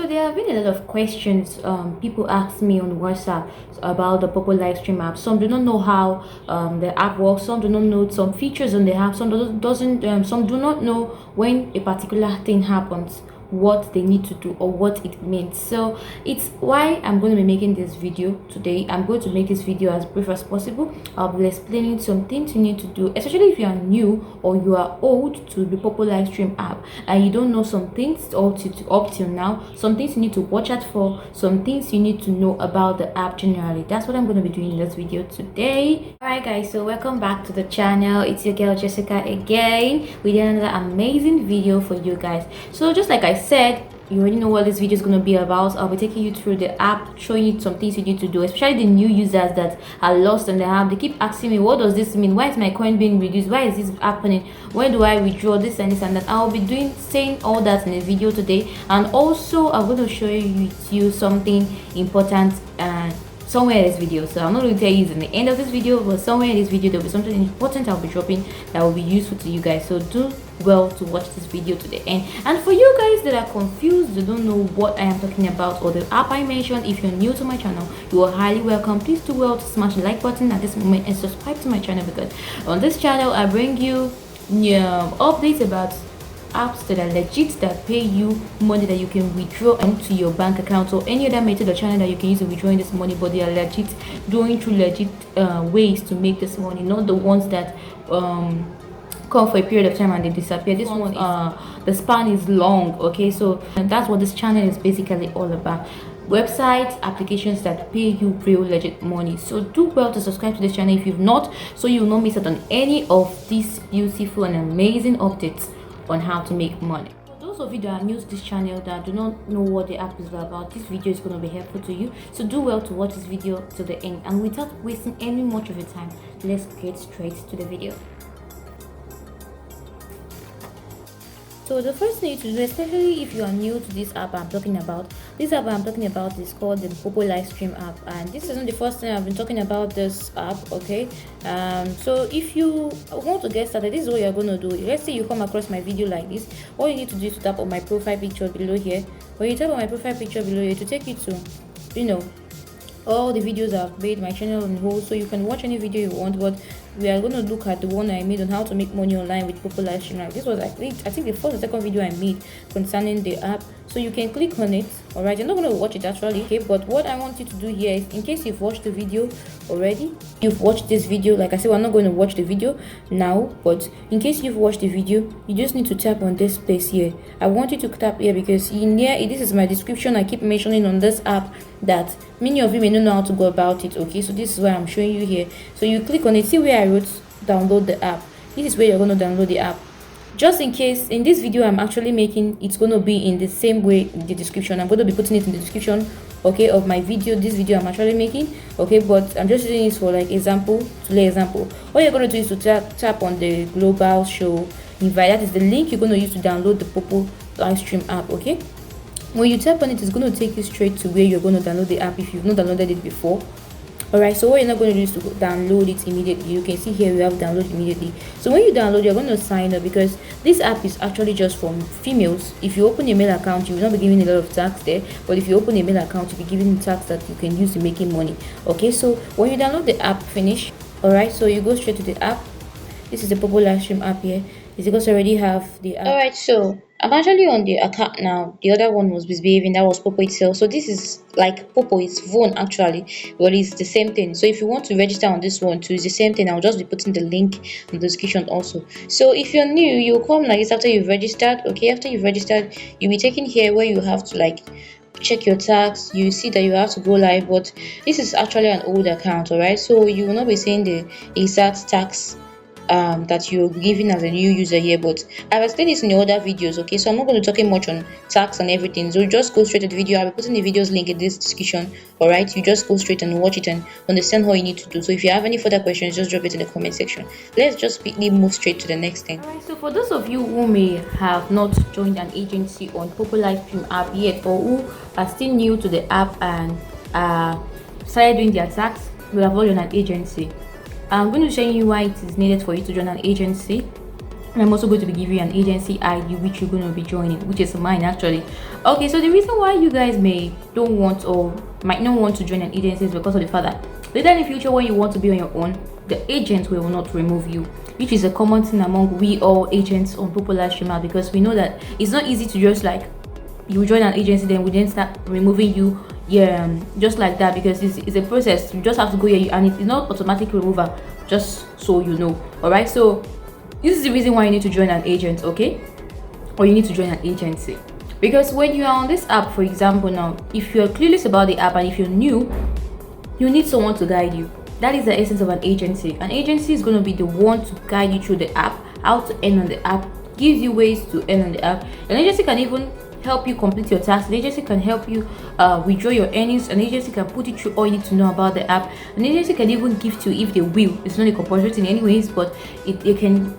So there have been a lot of questions people ask me on WhatsApp about the Poppo live stream app. Some do not know how the app works. Some do not know some features on the app. Some doesn't. Some do not know when a particular thing happens, what they need to do or what it means. So it's why I'm going to be making this video today. I'm going to make this video as brief as possible. I'll be explaining some things you need to do, especially if you are new or you are old to the Poppo live stream app and you don't know some things up till now, some things you need to watch out for, some things you need to know about the app generally. That's what I'm going to be doing in this video today. All right guys, so welcome back to the channel. It's your girl Jessica again with another amazing video for you guys. So just like I said, you already know what this video is going to be about. I'll be taking you through the app, showing you some things you need to do, especially the new users that are lost in the app. They keep asking me, what does this mean? Why is my coin being reduced? Why is this happening? When do I withdraw this and this and that? I'll be saying all that in the video today. And also I'm going to show you something important somewhere in this video. So I'm not going to tell you in the end of this video, but somewhere in this video there will be something important I'll be dropping that will be useful to you guys. So do well to watch this video to the end. And for you guys that are confused, that don't know what I am talking about or the app I mentioned, if you're new to my channel, you are highly welcome. Please do well to smash the like button at this moment and subscribe to my channel, because on this channel I bring you updates about apps that are legit, that pay you money that you can withdraw into your bank account or any other method or channel that you can use to withdrawing this money, but they are legit, doing through legit ways to make this money, not the ones that come for a period of time and they disappear. This one the span is long, okay? So and that's what this channel is basically all about. Websites, applications that pay you real legit money. So do well to subscribe to this channel if you've not, so you will not miss out on any of these beautiful and amazing updates on how to make money. For those of you that are new to this channel that do not know what the app is all about, this video is going to be helpful to you. So do well to watch this video to the end, and without wasting any much of your time, let's get straight to the video. So the first thing you need to do, especially if you are new to this app I'm talking about, is called the Poppo live stream app, and this isn't the first time I've been talking about this app, okay? So if you want to get started, this is what you're going to do. Let's say you come across my video like this. All you need to do is to tap on my profile picture below here. When you tap on my profile picture below here, to take you to all the videos I've made, my channel on hold, so you can watch any video you want. But we are going to look at the one I made on how to make money online with Poppo live stream. This was I think the first or second video I made concerning the app, so you can click on it. All right, you're not going to watch it actually, okay? But what I want you to do here is, in case you've watched the video already, you've watched this video, like I said, we're not going to watch the video now, but in case you've watched the video, you just need to tap on this place here. I want you to tap here because in here, this is my description. I keep mentioning on this app that many of you may not know how to go about it, okay? So this is why I'm showing you here. So you click on it. See where I wrote download the app? This is where you're going to download the app. Just in case, in this video I'm actually making, it's going to be in the same way in the description. I'm going to be putting it in the description, okay, of my video, this video I'm actually making, okay? But I'm just using this for like example, to lay example. All you're going to do is to tap on the global show invite. That is the link you're going to use to download the Poppo live stream app, okay? When you tap on it, it's going to take you straight to where you're going to download the app if you've not downloaded it before. Alright, so what you're not going to do is to download it immediately. You can see here we have download immediately. So when you download, you're going to sign up, because this app is actually just for females. If you open a mail account, you will not be given a lot of tax there, but if you open a mail account, you'll be given tax that you can use in making money. Okay, so when you download the app, finish. Alright, so you go straight to the app. This is the Poppo live stream app here. It's because I already have the app. Alright, so I'm actually on the account now. The other one was misbehaving, that was Poppo itself. So this is like Poppo, it's phone actually, but it's the same thing. So if you want to register on this one too, it's the same thing. I'll just be putting the link in the description also. So if you're new, you'll come like this after you've registered, okay? After you've registered, you'll be taken here where you have to like check your tax. You see that you have to go live, but this is actually an old account, all right? So you will not be seeing the exact tax that you're giving as a new user here, but I've explained this in the other videos, okay? So I'm not going to talk much on tax and everything, so just go straight to the video. I'll be putting the videos link in this description, all right? You just go straight and watch it and understand what you need to do. So if you have any further questions, just drop it in the comment section. Let's just quickly move straight to the next thing. All right, so for those of you who may have not joined an agency on Poppo live stream app yet, or who are still new to the app and started doing their tax, will have joined an agency. I'm going to show you why it is needed for you to join an agency. I'm also going to be giving you an agency ID which you're going to be joining, which is mine actually. Okay, so the reason why you guys don't want or might not want to join an agency is because of the fact that later in the future, when you want to be on your own, the agent will not remove you, which is a common thing among we all agents on POPPO live streamer, because we know that it's not easy to just like you join an agency then we then start removing you, yeah, just like that, because it's a process. You just have to go here and it's not automatic removal, just so you know. All right, so this is the reason why you need to join an agent, okay, or you need to join an agency. Because when you are on this app, for example, now if you're clueless about the app and if you're new, you need someone to guide you. That is the essence of an agency. An agency is going to be the one to guide you through the app, how to earn on the app, gives you ways to earn on the app. An agency can even help you complete your tasks. An agency can help you withdraw your earnings. An agency can put you through all you need to know about the app. An agency can even gift you if they will. It's not a compulsory thing anyways, but it can.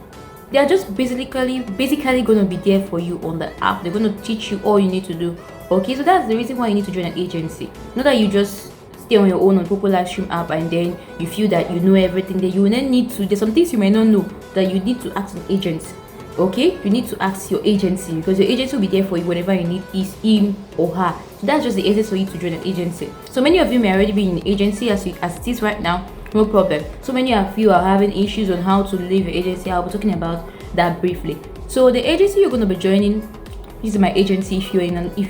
They are just basically going to be there for you on the app. They're going to teach you all you need to do. Okay, so that's the reason why you need to join an agency. Not that you just stay on your own on POPPO live stream app and then you feel that you know everything. That you will then need to, there's some things you may not know that you need to ask an agent. Okay, you need to ask your agency, because your agency will be there for you whenever you need him or her. So that's just the easiest for you to join an agency. So many of you may already be in the agency as it is right now. No problem. So many of you are having issues on how to leave your agency. I'll be talking about that briefly. So the agency you're going to be joining, this is my agency. If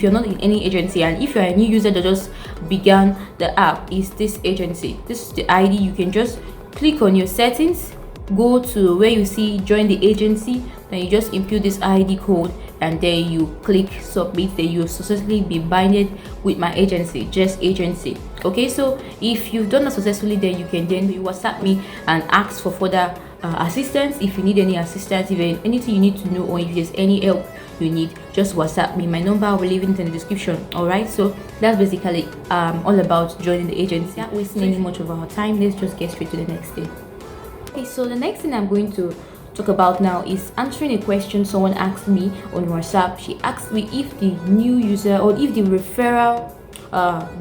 you're not in any agency, and if you're a new user that just began the app, is this agency. This is the ID. You can just click on your settings, go to where you see join the agency, then you just input this ID code and then you click submit. Then you successfully be binded with my agency, just agency. Okay, so if you've done that successfully, then you can then WhatsApp me and ask for further assistance. If you need any assistance, if there's anything you need to know, or if there's any help you need, just WhatsApp me. My number, I will leave it in the description. All right, so that's basically all about joining the agency. Not wasting any much of our time, let's just get straight to the next thing. Okay, so the next thing I'm going to talk about now is answering a question someone asked me on WhatsApp. She asked me if the new user, or if the referral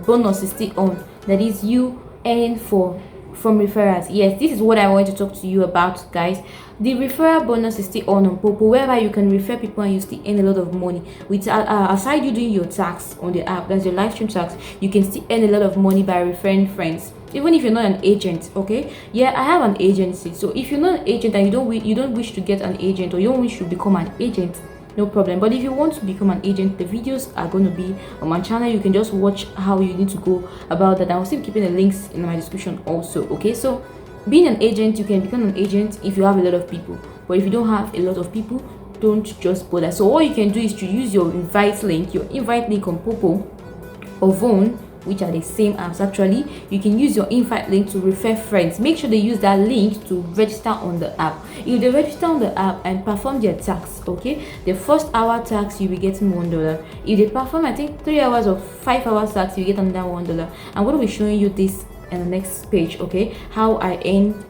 bonus is still on, that is you earning from referrals. Yes, this is what I want to talk to you about, guys. The referral bonus is still on POPPO, whereby you can refer people and you still earn a lot of money. With aside you doing your tax on the app, that's your live stream tax, you can still earn a lot of money by referring friends, even if you're not an agent. Okay, yeah, I have an agency. So if you're not an agent and you don't wish to get an agent, or you don't wish to become an agent, no problem. But if you want to become an agent, the videos are going to be on my channel. You can just watch how you need to go about that. I'll still keeping the links in my description also. Okay, so being an agent, you can become an agent if you have a lot of people, but if you don't have a lot of people, don't just bother. So all you can do is to use your invite link on POPPO or Vone, which are the same apps actually. You can use your invite link to refer friends. Make sure they use that link to register on the app. If they register on the app and perform their tax, okay, the first hour tax you'll be getting $1. If they perform, I think 3 hours or 5 hours tax, you get another $1. I'm going to be showing you this in the next page, okay, how I earn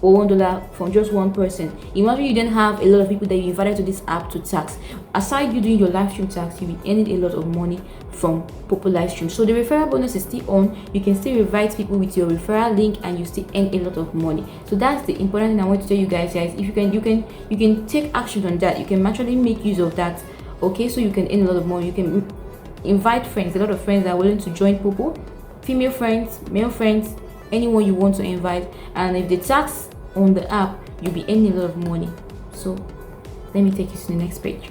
$1 from just one person. Imagine you didn't have a lot of people that you invited to this app to tax. Aside you doing your live stream tax, you'll be earning a lot of money from POPPO live stream. So the referral bonus is still on. You can still invite people with your referral link and you still earn a lot of money. So that's the important thing I want to tell you guys. If you can take action on that. You can actually make use of that. Okay, so you can earn a lot of money. You can invite friends, a lot of friends that are willing to join POPPO, female friends, male friends, anyone you want to invite. And if they tax on the app, you'll be earning a lot of money. So let me take you to the next page.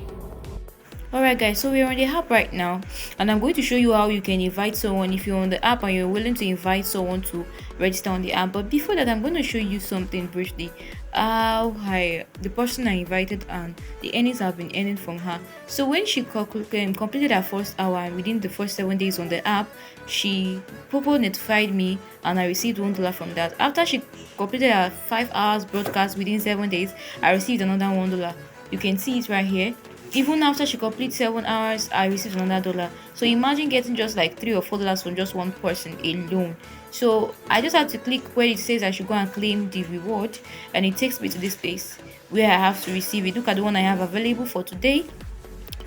Alright guys, so we're on the app right now, and I'm going to show you how you can invite someone if you're on the app and you're willing to invite someone to register on the app. But before that, I'm going to show you something briefly. The person I invited and the earnings I've been earning from her. So when she completed her first hour, and within the first 7 days on the app, POPPO notified me and I received $1 from that. After she completed her 5 hours broadcast within 7 days, I received another $1. You can see it right here. Even after she completes 7 hours, I received another $1. So imagine getting just like $3 or $4 from just one person alone. So I just had to click where it says I should go and claim the reward, and it takes me to this place where I have to receive it. Look at the one I have available for today.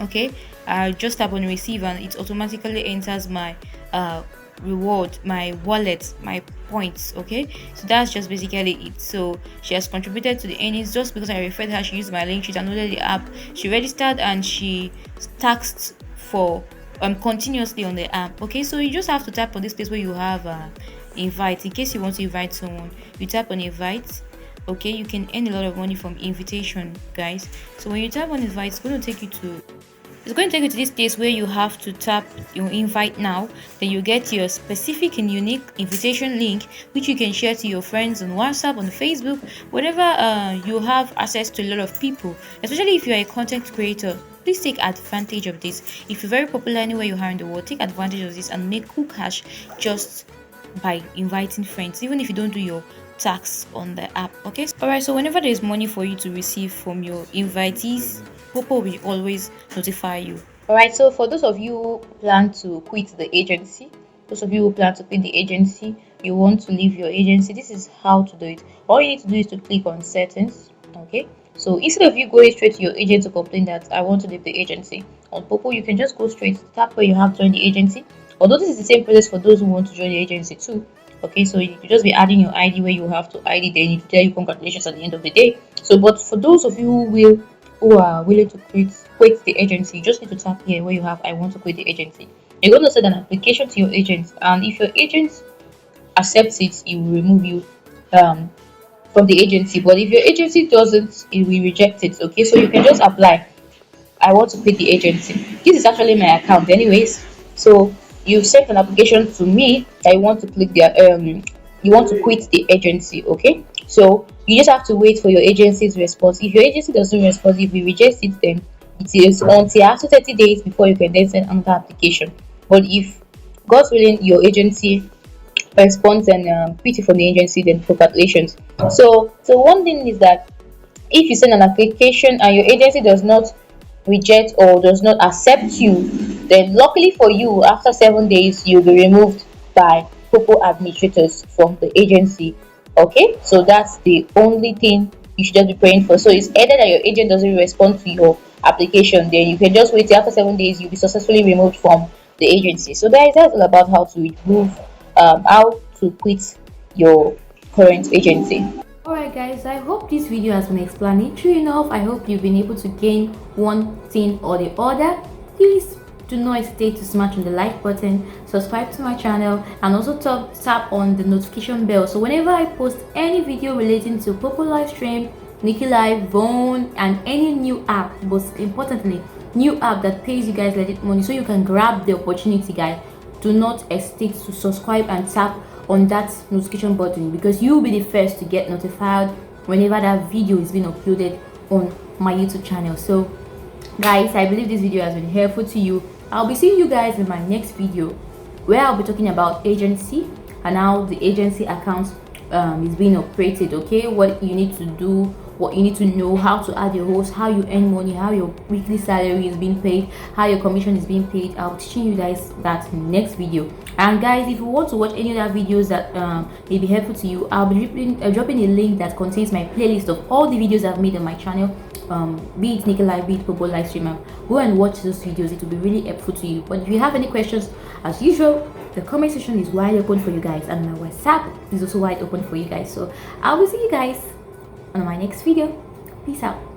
Okay, I just tap on receive and it automatically enters my reward, my wallet, my points. Okay, so that's just basically it. So she has contributed to the earnings just because I referred her. She used my link, she downloaded the app, she registered, and she taxed for continuously on the app. Okay, so you just have to tap on this place where you have invite. In case you want to invite someone, you tap on invite. Okay, you can earn a lot of money from invitation, guys. So when you tap on invite, it's going to take you to this place where you have to tap your invite now. Then you get your specific and unique invitation link, which you can share to your friends on WhatsApp, on Facebook, whenever you have access to a lot of people. Especially if you are a content creator, please take advantage of this. If you're very popular anywhere you are in the world, take advantage of this and make cool cash just by inviting friends, even if you don't do your tax on the app. Okay, all right, so whenever there's money for you to receive from your invitees, Poppo will always notify you. All right, so for those of you who plan to quit the agency, those of you who plan to quit the agency, you want to leave your agency, this is how to do it. All you need to do is to click on settings. Okay, so instead of you going straight to your agent to complain that I want to leave the agency, on Poppo you can just go straight, tap where you have joined the agency. Although this is the same process for those who want to join the agency too. Okay, so you just be adding your ID where you have to ID, then it tell you congratulations at the end of the day. So but for those of you who are willing to quit the agency, you just need to tap here where you have I want to quit the agency. You're going to send an application to your agent, and if your agent accepts it, it will remove you from the agency. But if your agency doesn't, it will reject it. Okay, so you can just apply I want to quit the agency. This is actually my account, anyways. So you sent an application to me that you want to click the you want to quit the agency. Okay, so you just have to wait for your agency's response. If your agency doesn't respond, if you reject it, then it is until after 30 days before you can then send another application. But if God's willing, your agency responds and quit it from the agency, then congratulations. So one thing is that if you send an application and your agency does not reject or does not accept you, then luckily for you, after 7 days, you'll be removed by Poppo administrators from the agency. Okay, so that's the only thing you should just be praying for. So it's either that your agent doesn't respond to your application, then you can just wait till after 7 days, you'll be successfully removed from the agency. So guys, that's all about how to remove, how to quit your current agency. Alright guys, I hope this video has been explanatory enough. I hope you've been able to gain one thing or the other. Please do not hesitate to smash on the like button, subscribe to my channel, and also tap on the notification bell. So whenever I post any video relating to Poppo live stream, Nikki Live, Vone, and any new app, most importantly, new app that pays you guys legit money so you can grab the opportunity, guys, do not hesitate to subscribe and tap on that notification button, because you'll be the first to get notified whenever that video is being uploaded on my YouTube channel. So guys, I believe this video has been helpful to you. I'll be seeing you guys in my next video where I'll be talking about agency and how the agency account is being operated. Okay, what you need to do, what you need to know, how to add your host, how you earn money, how your weekly salary is being paid, how your commission is being paid. I'll be teaching you guys that in the next video. And guys, if you want to watch any other videos that may be helpful to you, I'll be dropping a link that contains my playlist of all the videos I've made on my channel, be it Nikki Live, be it Poppo live stream. Go and watch those videos, it will be really helpful to you. But if you have any questions, as usual, the comment section is wide open for you guys, and my WhatsApp is also wide open for you guys. So I'll be seeing you guys on my next video. Peace out.